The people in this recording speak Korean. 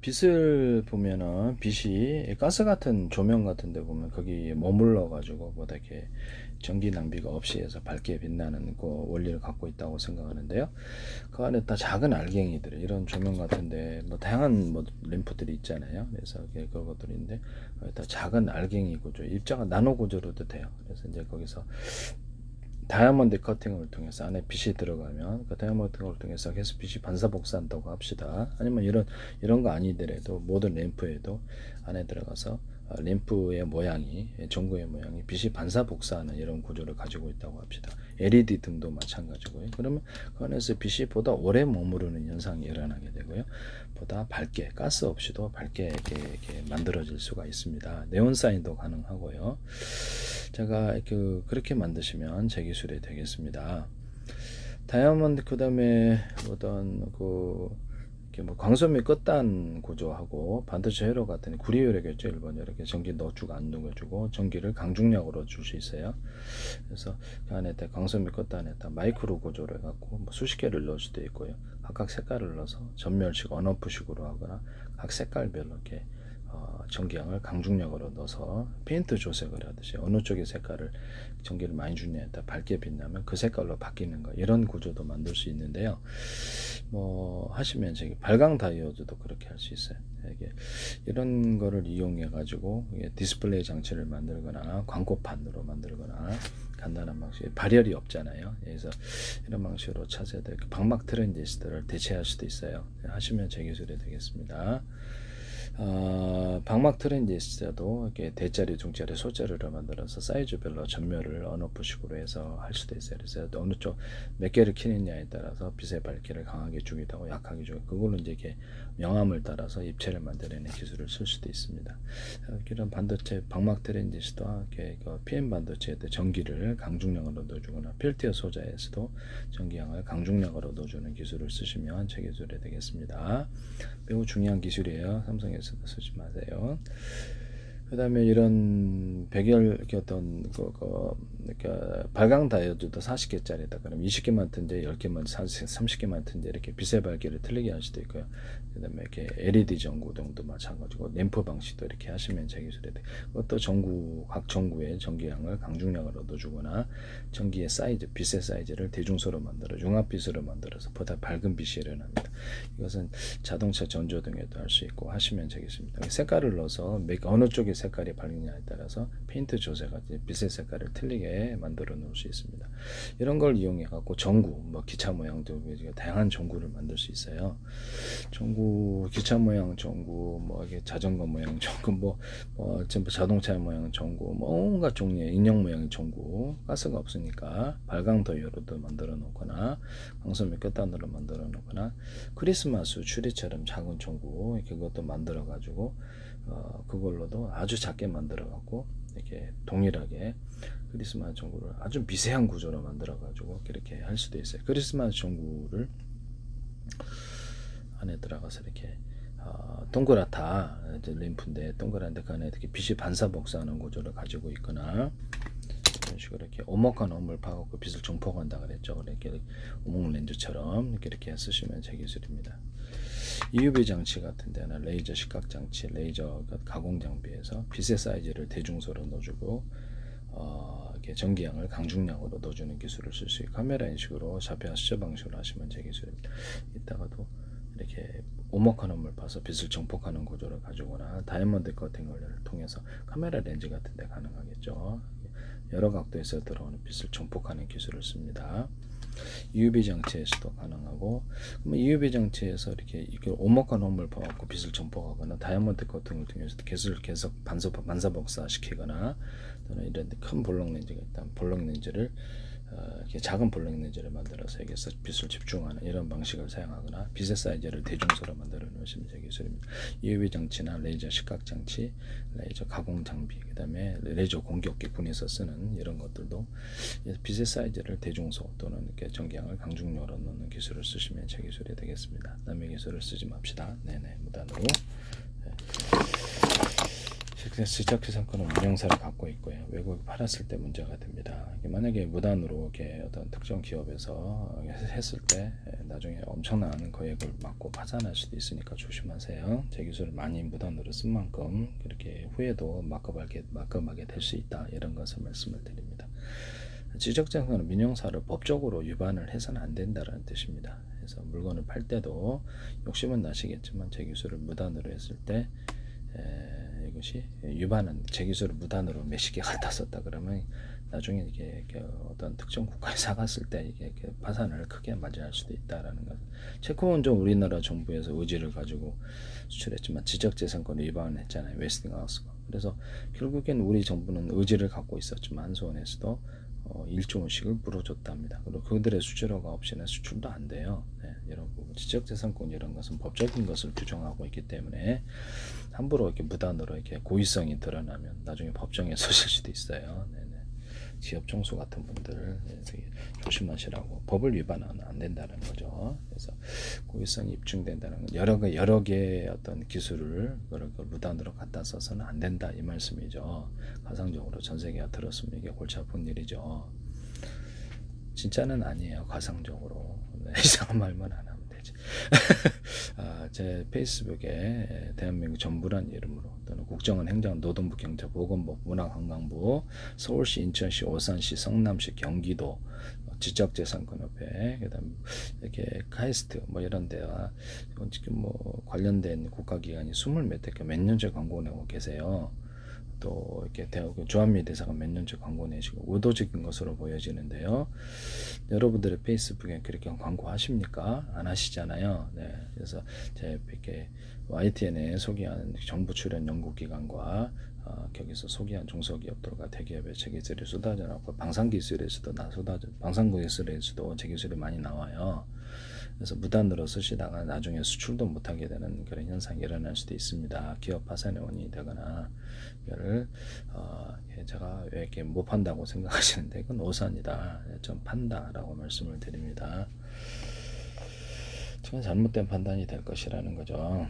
빛을 보면은 빛이 가스 같은 조명 같은 데 보면 거기 머물러 가지고 뭐 이렇게 전기 낭비가 없이 해서 밝게 빛나는 그 원리를 갖고 있다고 생각하는데요. 그 안에 다 작은 알갱이들, 이런 조명 같은데 뭐 다양한 뭐 램프들이 있잖아요. 그래서 그것들인데 다 작은 알갱이 구조, 입자가 나노 구조로도 돼요. 그래서 이제 거기서 다이아몬드 커팅을 통해서 안에 빛이 들어가면 그 다이아몬드 커팅을 통해서 계속 빛이 반사복사한다고 합시다. 아니면 이런 거 아니더라도 모든 램프에도 안에 들어가서 램프의 모양이, 전구의 모양이 빛이 반사복사하는 이런 구조를 가지고 있다고 합시다. LED 등도 마찬가지고요. 그러면 그 안에서 빛이 보다 오래 머무르는 현상이 일어나게 되고요. 보다 밝게, 가스 없이도 밝게 이렇게 만들어질 수가 있습니다. 네온 사인도 가능하고요. 제가 그렇게 만드시면 제 기술이 되겠습니다. 다이아몬드, 그 다음에 어떤 이렇게 뭐 광섬유 끝단 구조하고 반도체 회로 같은 구리회로겠죠. 일본 이렇게 전기 넣어주고 안 넣어주고 전기를 강중력으로 줄 수 있어요. 그래서 그 안에 광섬유 끝단에다 마이크로 구조를 해갖고 뭐 수십 개를 넣을 수도 있고요. 각각 색깔을 넣어서 전멸식 언오프식으로 하거나 각 색깔별로 이렇게 전기양을 강중력으로 넣어서 페인트 조색을 하듯이 어느 쪽의 색깔을 전기를 많이 주냐에 따라 밝게 빛나면 그 색깔로 바뀌는 거, 이런 구조도 만들 수 있는데요. 뭐 하시면 저기 발광 다이오드도 그렇게 할 수 있어요. 이런 거를 이용해 가지고 디스플레이 장치를 만들거나 광고판으로 만들거나 간단한 방식, 발열이 없잖아요. 그래서 이런 방식으로 차세대 방막 트랜지스터를 대체할 수도 있어요. 하시면 제 기술이 되겠습니다. 방막 트랜지스터도 이렇게 대짜리, 중짜리, 소짜리로 만들어서 사이즈별로 전멸을 언오프식으로 해서 할 수도 있어요. 그래서 어느 쪽 몇 개를 키느냐에 따라서 빛의 밝기를 강하게 주기도 하고 약하게 주고, 그걸로 이제 이렇게 명암을 따라서 입체를 만들어내는 기술을 쓸 수도 있습니다. 이런 반도체 방막 트랜지스터와 PM 반도체에도 전기를 강중량으로 넣어주거나 펠티어 소자에서도 전기량을 강중량으로 넣어주는 기술을 쓰시면 제 기술이 되겠습니다. 매우 중요한 기술이에요. 삼성에서도 쓰지 마세요. 그 다음에 이런 백열 그러니까 발광 다이오드도 40개짜리다. 그럼 20개만 튼지 10개만 30개만 튼지 이렇게 빛의 밝기를 틀리게 할 수도 있고요. 그 다음에 이렇게 LED 전구 등도 마찬가지고 램프 방식도 이렇게 하시면 제 기술이 돼. 그것도 각 전구의 전기량을 강중량으로 넣어주거나 전기의 사이즈, 빛의 사이즈를 대중소로 만들어 융합빛으로 만들어서 보다 밝은 빛이 일어납니다. 이것은 자동차 전조등에도 할 수 있고 하시면 되겠습니다. 색깔을 넣어서 어느 쪽의 색깔이 밝느냐에 따라서 페인트 조세가 빛의 색깔을 틀리게 만들어 놓을 수 있습니다. 이런 걸 이용해 갖고 전구, 뭐 기차 모양도 다양한 전구를 만들 수 있어요. 전구, 기차 모양 전구, 뭐 이게 자전거 모양 전구, 전부 자동차 모양 전구, 온갖 종류의 인형 모양의 전구, 가스가 없으니까 발광 도료로도 만들어 놓거나 광섬유 끝단으로 만들어 놓거나 크리스마스 추리처럼 작은 전구 그것도 만들어 가지고 그걸로도 아주 작게 만들어 갖고 이렇게 동일하게 크리스마스 전구를 아주 미세한 구조로 만들어 가지고 이렇게 할 수도 있어요. 크리스마스 전구를 안에 들어가서 이렇게 동그랗다 램프인데 동그란데 그 안에 이렇게 빛이 반사복사하는 구조를 가지고 있거나 이런 식으로 이렇게 오목한 홈을 파갖고 빛을 증폭한다 그랬죠. 이렇게 오목 렌즈처럼 이렇게 쓰시면 제 기술입니다. EUV 장치 같은 데는 레이저 시각 장치, 레이저 가공 장비에서 빛의 사이즈를 대중소로 넣어주고 이렇게 전기량을 강중량으로 넣어주는 기술을 쓸 수 있고, 카메라 인식으로 좌표 수저 방식으로 하시면 제 기술입니다. 이따가도 이렇게 오목한 홈을 파서 빛을 증폭하는 구조를 가지고나 다이아몬드 커팅을 통해서 카메라 렌즈 같은 데 가능하겠죠. 여러 각도에서 들어오는 빛을 증폭하는 기술을 씁니다. EUV 장치에서도 가능하고, 그러면 EUV 장치에서 이렇게 오목한 홈을 봐갖고 빛을 증폭하거나 다이아몬드 커팅을 통해서 빛을 계속 반사복사 시키거나, 또는 이런 큰 볼록 렌즈가 있다면 볼록 렌즈를 이렇게 작은 볼록 렌즈를 만들어서 여기서 빛을 집중하는 이런 방식을 사용하거나 빛의 사이즈를 대중소로 만들어 놓으시면 제 기술입니다. EUV 장치나 레이저 시각 장치, 레이저 가공 장비, 그 다음에 레이저 공격기 군에서 쓰는 이런 것들도 빛의 사이즈를 대중소 또는 이렇게 전기량을 강중력으로 넣는 기술을 쓰시면 제 기술이 되겠습니다. 남의 기술을 쓰지 맙시다. 네네, 무단으로. 지적재산권은 운영사를 갖고 있고요. 외국에 팔았을 때 문제가 됩니다. 만약에 무단으로 이렇게 어떤 특정 기업에서 했을 때 나중에 엄청난 거액을 맞고 파산할 수도 있으니까 조심하세요. 제 기술을 많이 무단으로 쓴 만큼 그렇게 후에도 막금하게 될 수 있다. 이런 것을 말씀을 드립니다. 지적재산권은 민영사를 법적으로 위반을 해서는 안 된다는 뜻입니다. 그래서 물건을 팔 때도 욕심은 나시겠지만 제 기술을 무단으로 했을 때 이것이 위반은 제 기술을 무단으로 몇십 개 갖다 썼다 그러면 나중에 이게 어떤 특정 국가에 사갔을 때 이게 파산을 크게 맞이할 수도 있다라는 것. 체코는 좀 우리나라 정부에서 의지를 가지고 수출했지만 지적재산권 위반을 했잖아요. 웨스팅하우스가. 그래서 결국엔 우리 정부는 의지를 갖고 있었지만 한수원에서도 1조 원씩을 물어줬답니다. 그리고 그들의 수주료가 없이는 수출도 안 돼요. 네, 이런 부분 지적재산권 이런 것은 법적인 것을 규정하고 있기 때문에 함부로 이렇게 무단으로 이렇게 고의성이 드러나면 나중에 법정에 서실 수도 있어요. 네네. 지역 총수 같은 분들 조심하시라고 법을 위반하면 안 된다는 거죠. 그래서 고의성이 입증된다는 건 여러 개의 어떤 기술을 무단으로 갖다 써서는 안 된다 이 말씀이죠. 가상적으로 전 세계가 들었으면 이게 골치 아픈 일이죠. 진짜는 아니에요. 가상적으로. 네, 이상한 말만 안 하면 되지. 제 페이스북에 대한민국 정부란 이름으로 또는 국정원 행정 노동부 경제보건부 문화관광부 서울시 인천시 오산시 성남시 경기도 지적재산권협회 그다음 이렇게 카이스트 뭐 이런 데와 지금 뭐 관련된 국가기관이 20몇 개 몇 년째 광고 내고 계세요. 또 이렇게 대학 조한미 대사가 몇 년째 광고 내시고 의도적인 것으로 보여지는데요. 여러분들의 페이스북에 그렇게 광고 하십니까? 안 하시잖아요. 네, 그래서 제 이렇게 YTN에 소개한 정부 출연 연구기관과 거기서 소개한 중소기업들과 대기업의 제 기술이 쏟아져 나오고 방산기술에서도 방산기술에서도 제 기술이 많이 나와요. 그래서 무단으로 쓰시다가 나중에 수출도 못하게 되는 그런 현상이 일어날 수도 있습니다. 기업 파산의 원인이 되거나 이거를 제가 왜 이렇게 못 판다고 생각하시는데 그건 오산이다. 좀 판다라고 말씀을 드립니다. 저는 잘못된 판단이 될 것이라는 거죠.